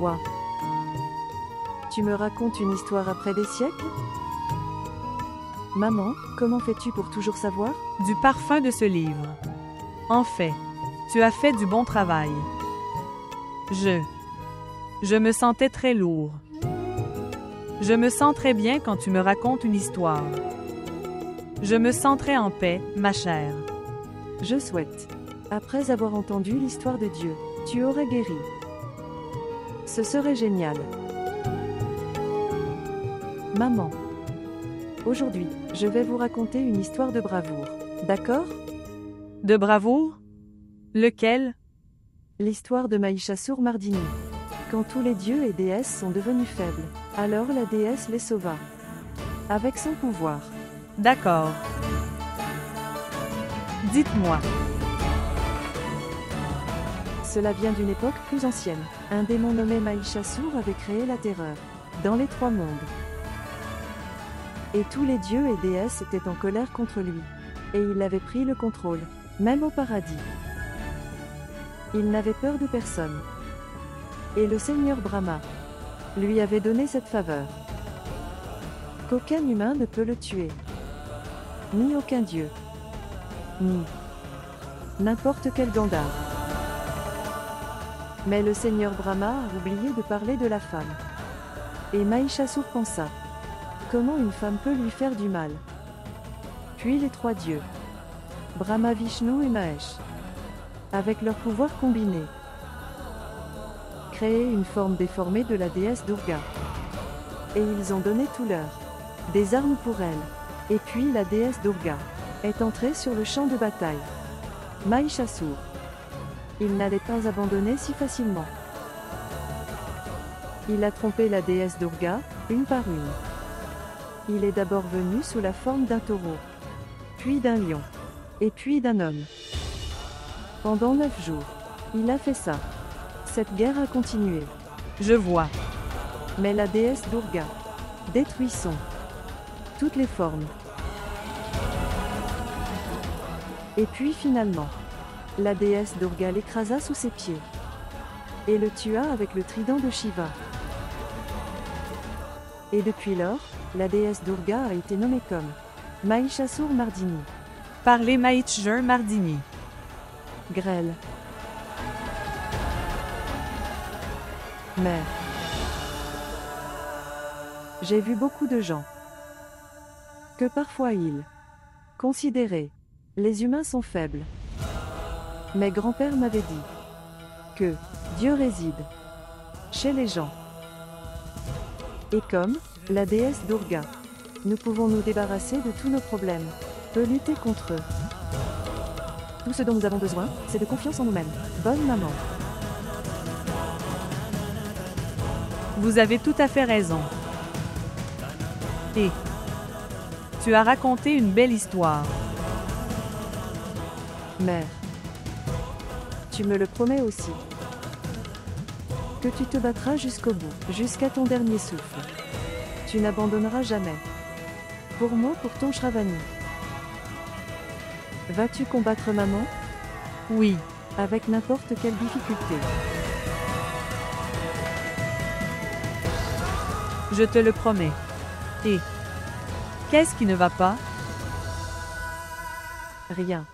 roi. Tu me racontes une histoire après des siècles? Maman, comment fais-tu pour toujours savoir? Du parfum de ce livre. En fait, tu as fait du bon travail. Je me sentais très lourd. Je me sens très bien quand tu me racontes une histoire. Je me sens très en paix, ma chère. Je souhaite. Après avoir entendu l'histoire de Dieu, tu aurais guéri. Ce serait génial. Maman. Aujourd'hui, je vais vous raconter une histoire de bravoure. D'accord? De bravoure? Lequel? L'histoire de Mahishasur Mardini. Quand tous les dieux et déesses sont devenus faibles, alors la déesse les sauva. Avec son pouvoir. D'accord. Dites-moi. Cela vient d'une époque plus ancienne. Un démon nommé Mahishasur avait créé la terreur dans les trois mondes. Et tous les dieux et déesses étaient en colère contre lui. Et il avait pris le contrôle, même au paradis. Il n'avait peur de personne. Et le Seigneur Brahma lui avait donné cette faveur. Qu'aucun humain ne peut le tuer. Ni aucun dieu. Ni n'importe quel Gandhar. Mais le Seigneur Brahma a oublié de parler de la femme. Et Mahishasur pensa. Comment une femme peut lui faire du mal? Puis les trois dieux, Brahma, Vishnu et Mahesh, avec leurs pouvoirs combinés, créaient une forme déformée de la déesse Durga. Et ils ont donné tout leur des armes pour elle. Et puis la déesse Durga est entrée sur le champ de bataille. Mahishasur, il n'allait pas abandonner si facilement. Il a trompé la déesse Durga, une par une. Il est d'abord venu sous la forme d'un taureau, puis d'un lion, et puis d'un homme. Pendant 9 jours, il a fait ça. Cette guerre a continué. Je vois. Mais la déesse Durga détruit toutes les formes. Et puis finalement, la déesse Durga l'écrasa sous ses pieds et le tua avec le trident de Shiva. Et depuis lors, la déesse Durga a été nommée comme Mahishasur Mardini. Parlez Mahishasur Mardini. Grêle. Mère. J'ai vu beaucoup de gens que parfois ils considéraient les humains sont faibles. Mes grands-pères m'avaient dit que Dieu réside chez les gens. Et comme la déesse Durga, nous pouvons nous débarrasser de tous nos problèmes, peut lutter contre eux. Tout ce dont nous avons besoin, c'est de confiance en nous-mêmes. Bonne maman. Vous avez tout à fait raison. Et tu as raconté une belle histoire. Mère, tu me le promets aussi. Que tu te battras jusqu'au bout, jusqu'à ton dernier souffle. Tu n'abandonneras jamais. Pour moi, pour ton Shravani. Vas-tu combattre maman? Oui. Avec n'importe quelle difficulté. Je te le promets. Et qu'est-ce qui ne va pas? Rien.